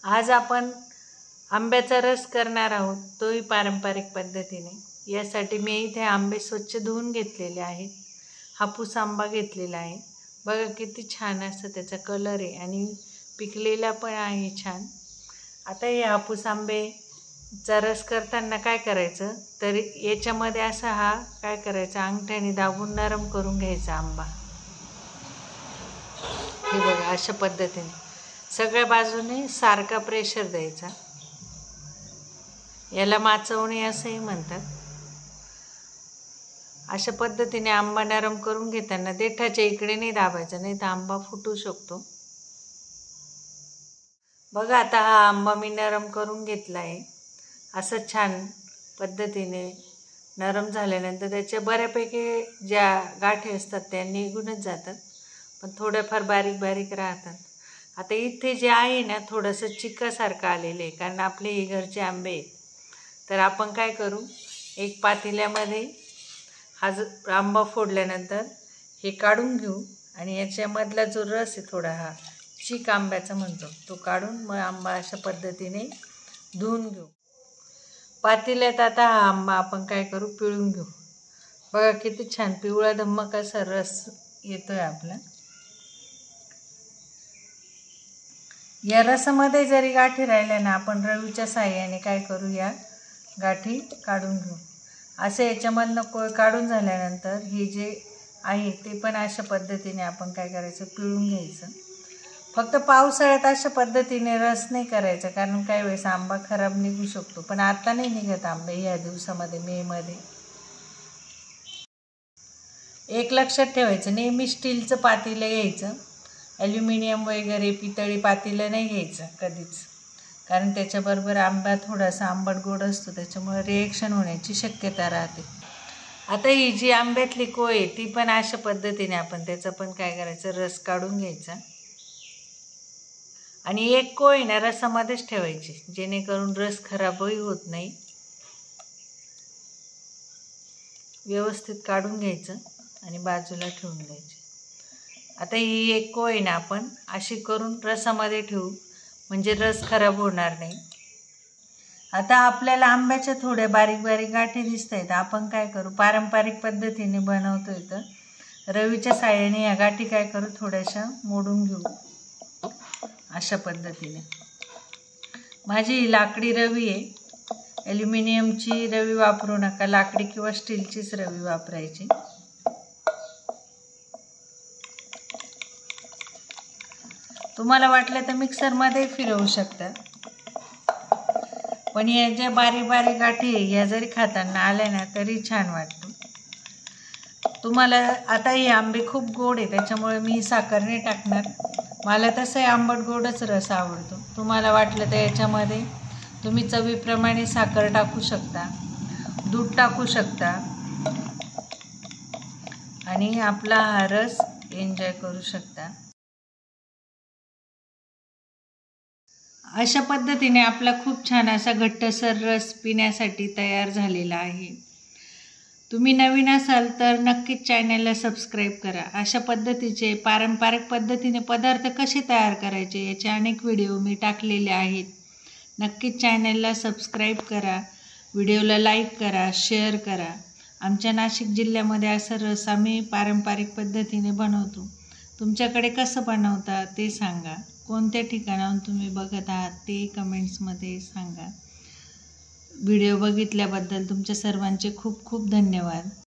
आज आपण आंब्याचा रस करणार आहोत, तोही पारंपरिक पद्धतीने। यासाठी मी इथे आंबे स्वच्छ धुवून घेतलेले आहेत। हापूस आंबा घेतलेला आहे। बघा किती छान असं त्याचा कलर आहे आणि पिकलेला पण आहे छान। आता हे हापूस आंबेचा रस करताना काय करायचं, तर याच्यामध्ये असा हा काय करायचा, अंगठ्याने दाबून नरम करून घ्यायचा आंबा। हे बघा अशा पद्धतीने सगळ्या बाजूने सारखा प्रेशर द्यायचा। याला माचवणे असंही म्हणतात। अशा पद्धतीने आंबा नरम करून घेताना देठाच्या इकडे नाही दाबायचा, नाही तर आंबा फुटू शकतो। बघा आता हा आंबा मी नरम करून घेतला आहे। असं छान पद्धतीने नरम झाल्यानंतर त्याच्या बऱ्यापैकी ज्या गाठी असतात त्या निघूनच जातात, पण थोड्याफार बारीक बारीक राहतात। आता इथे जे आहे ना, थोडंसं चिकासारखं आलेलं आहे, कारण आपले हे घरचे आंबे आहेत। तर आपण काय करू, एक पातेल्यामध्ये हा आंबा फोडल्यानंतर हे काढून घेऊ आणि याच्यामधला जो रस आहे थोडा, हा चीक आंब्याचा म्हणतो, तो काढून मग आंबा अशा पद्धतीने धुवून घेऊ। पातेल्यात आता हा आंबा आपण काय करू, पिळून घेऊ। बघा किती छान पिवळा धम्मक असा रस येतोय आपला। या रसामध्ये जरी गाठी राहिल्या ना, आपण रवीच्या साहाय्याने काय करू, या गाठी काढून घेऊ। असं याच्यामधनं कोळ काढून झाल्यानंतर हे जे आहे ते पण अशा पद्धतीने आपण काय करायचं, पिळून घ्यायचं। फक्त पावसाळ्यात अशा पद्धतीने रस नाही करायचा, कारण काही वेळेस आंबा खराब निघू शकतो, पण आता नाही निघत आंबे या दिवसामध्ये, मेमध्ये। एक लक्षात ठेवायचं, नेहमी स्टीलचं पातेलं घ्यायचं, ॲल्युमिनियम वगैरे पितळी पातेलं नाही घ्यायचं कधीच, कारण त्याच्याबरोबर आंबा थोडासा आंबट गोड असतो, त्याच्यामुळे रिएक्शन होण्याची शक्यता राहते। आता ही जी आंब्यातली कोय आहे ती पण अशा पद्धतीने आपण त्याचा पण काय करायचं, रस काढून घ्यायचा आणि एक कोय ना रसामध्येच ठेवायची, जेणेकरून रस खराबही होत नाही। व्यवस्थित काढून घ्यायचं आणि बाजूला ठेवून द्यायचे। आता ही एक कोय ना आपण अशी करून रसामध्ये ठेवू, म्हणजे रस खराब होणार नाही। आता आपल्याला आंब्याच्या थोड्या बारीक बारीक गाठी दिसत आहेत, आपण काय करू, पारंपरिक पद्धतीने बनवतोय तर रवीच्या साहाय्याने या गाठी काय करू, थोड्याशा मोडून घेऊ अशा पद्धतीने। माझी ही लाकडी रवी आहे, ॲल्युमिनियमची रवी वापरू नका, लाकडी किंवा स्टीलचीच रवी वापरायची। तुम्हाला वाटलं तर मिक्सरमध्ये फिरवू शकता, पण या ज्या बारीक बारीक गाठी आहे या जरी खाताना आल्या ना तरी छान वाटतं। तुम्हाला आता हे आंबे खूप गोड आहे, त्याच्यामुळे मी साखर नाही टाकणार, मला तसंही आंबट गोडच रस आवडतो। तुम्हाला वाटलं तर याच्यामध्ये तुम्ही चवीप्रमाणे साखर टाकू शकता, दूध टाकू शकता आणि आपला हा रस एन्जॉय करू शकता। अशा पद्धतीने आपला खूप छान असा घट्टसर रस पिण्यासाठी तयार झालेला आहे। तुम्ही नवीन असाल तर नक्कीच चॅनलला सबस्क्राईब करा। अशा पद्धतीचे पारंपरिक पद्धतीने पदार्थ कसे तयार करायचे याचे अनेक व्हिडिओ मी टाकलेले आहेत। नक्कीच चॅनलला सबस्क्राईब करा, व्हिडिओला लाईक करा, शेअर करा। आमच्या नाशिक जिल्ह्यामध्ये असा रस आम्ही पारंपरिक पद्धतीने बनवतो। तुमच्याकडे कसं बनवता ते सांगा, कोणत्या ठिकाणाहून तुम्ही बघत आहात ते कमेंट्समध्ये सांगा। व्हिडिओ बघितल्याबद्दल तुमच्या सर्वांचे खूप खूप धन्यवाद।